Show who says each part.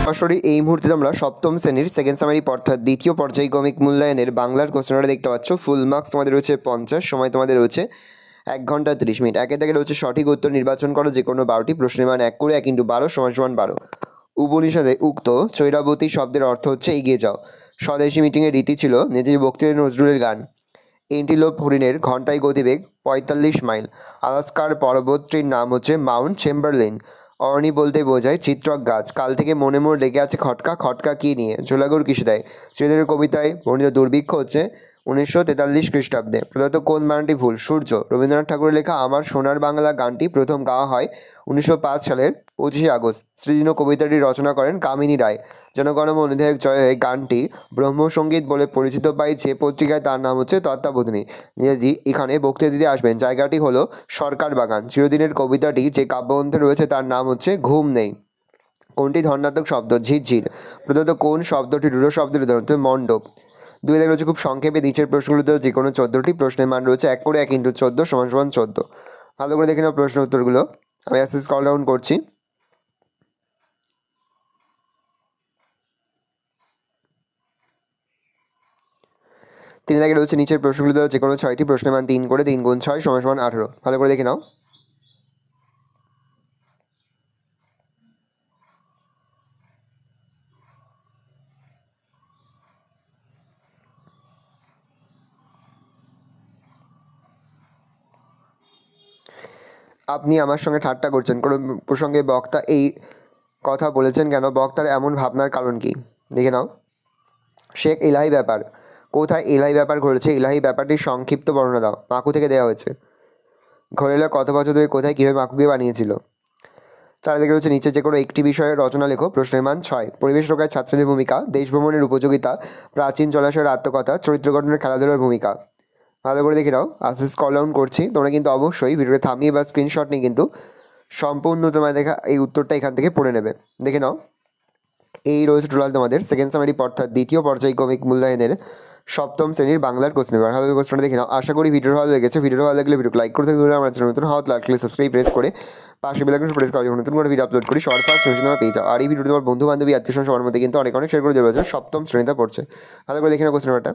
Speaker 1: সরাসরি এই মুহূর্তে তোমরা সপ্তম শ্রেণীর সেকেন্ড সামারি অর্থাৎ দ্বিতীয় পর্যায়ক্রমিক মূল্যায়নের বাংলার কোশ্চেনটা দেখতে পাচ্ছ। ফুল মার্কস তোমাদের রয়েছে 50, সময় তোমাদের রয়েছে 1 ঘন্টা 30 মিনিট। একে থেকে রয়েছে সঠিক উত্তর নির্বাচন করো যে কোনো 12টি প্রশ্নের মান 1 করে 1 × 12 = 12। উপনিষদে উক্ত চৈরাবতী শব্দের অর্থ হচ্ছে এগিয়ে যাও। স্বদেশী মিটিংয়ের রীতি ছিল নেতাজি বক্তিয়ার নজরুলের গান। এন্টিলোপ হরিণের ঘন্টায় গতিবেগ 45 মাইল। আলাস্কার পর্বতটির নাম হচ্ছে মাউন্ট চেম্বারলেন। অরণি বলতে বোঝায় চিত্রক গাছ। কাল থেকে মনে মনে লেগে আছে খটকা, খটকা কী নিয়ে? জোলাগুড় কিসে দেয়? শ্রীধরের কবিতায় বর্ণিত দুর্ভিক্ষ হচ্ছে 1943 খ্রিস্টাব্দে। প্রদত্ত কোন বানানটি ভুল? সূর্য। রবীন্দ্রনাথ ঠাকুরের লেখা আমার সোনার বাংলা গানটি প্রথম গাওয়া হয় 1905 সালের 25 আগস্ট। শ্রীদিন কবিতাটি রচনা করেন কামিনী রায়। জনগণমন অধিনায়ক জয় হয়ে গানটি ব্রহ্মসঙ্গীত বলে পরিচিত পায় যে পত্রিকায়, তার নাম হচ্ছে তত্ত্বাবধানী। নেতাজি এখানে বক্তৃতা দিতে আসবেন, জায়গাটি হলো সরকার বাগান। চিরদিনের কবিতাটি যে কাব্যগ্রন্থে রয়েছে তার নাম হচ্ছে ঘুম নেই। কোনটি ধনাত্মক শব্দ? ঝিরঝির। প্রদত্ত কোন শব্দটি রূঢ় শব্দের উদাহরণ? মণ্ডপ। দুই দেখে রয়েছে খুব সংক্ষেপে নিচের প্রশ্নগুলোতে যে কোনো 14টি প্রশ্নের মান রয়েছে 1 করে 1 × 14 = 14। ভালো করে দেখে নাও প্রশ্ন উত্তরগুলো। আমি আস্তে স্ক্রল ডাউন করছি। তিন দাগে রয়েছে নিচের প্রশ্নগুলোতে যে কোনো 6টি প্রশ্নের মান 3 করে 3 × 6 = 18। ভালো করে দেখে নাও। আপনি আমার সঙ্গে ঠাট্টা করছেন, কোনো প্রসঙ্গে বক্তা এই কথা বলেছেন কেন? বক্তার এমন ভাবনার কারণ কি? দেখে নাও। শেখ এলাহি ব্যাপার। কোথায় এলাহি ব্যাপার ঘটেছে? এলাহি ব্যাপারটির সংক্ষিপ্ত বর্ণনা দাও। মাকু থেকে দেওয়া হয়েছে। ঘরেলা কত বছর ধরে কোথায় কীভাবে মাকুকে বানিয়েছিল? চারিদিকে রয়েছে নিচে যে কোনো একটি বিষয়ের রচনা লেখো। প্রশ্নের মান 6। পরিবেশ রক্ষায় ছাত্রদের ভূমিকা, দেশ ভ্রমণের উপযোগিতা, প্রাচীন জলাশয়ের আত্মকথা, চরিত্র গঠনের খেলাধুলার ভূমিকা। ভালো করে দেখে নাও। আস্তে স্ক্রল ডাউন করছি। তোমরা কিন্তু অবশ্যই ভিডিওটা থামিয়ে বা স্ক্রিনশট নিয়ে কিন্তু সম্পূর্ণ তোমার দেখা এই উত্তরটা এখান থেকে পড়ে নেবে। দেখে নাও। এই রয়েছে টোটাল তোমাদের সেকেন্ড সামারি অর্থাৎ দ্বিতীয় পর্যায়ক্রমিক মূল্যায়নের সপ্তম শ্রেণীর বাংলার কোশ্চেন পেপার। ভালো কোশ্চেনটা দেখে নাও। আশা করি ভিডিও ভালো লেগেছে। ভিডিও ভালো লাগলে ভিডিও লাইক করতে ভুলবে না। আমার চ্যানেল নতুন হওয়া লাইক সাবস্ক্রাইব প্রেস করে পাশে বেল আইকন প্রেস করে যখন নতুন করে ভিডিও আপলোড করি সবার ফার্স্ট নোটিফিকেশন তোমরা পেয়ে যাও। আর এই ভিডিওটি তোমার বন্ধু বান্ধবী আত্মীয় স্বজন সবার মধ্যে কিন্তু অনেক শেয়ার করে দেবে। সপ্তম শ্রেণীতে পড়ছে। ভালো করে দেখে নাও কোশ্চেন পেপারটা।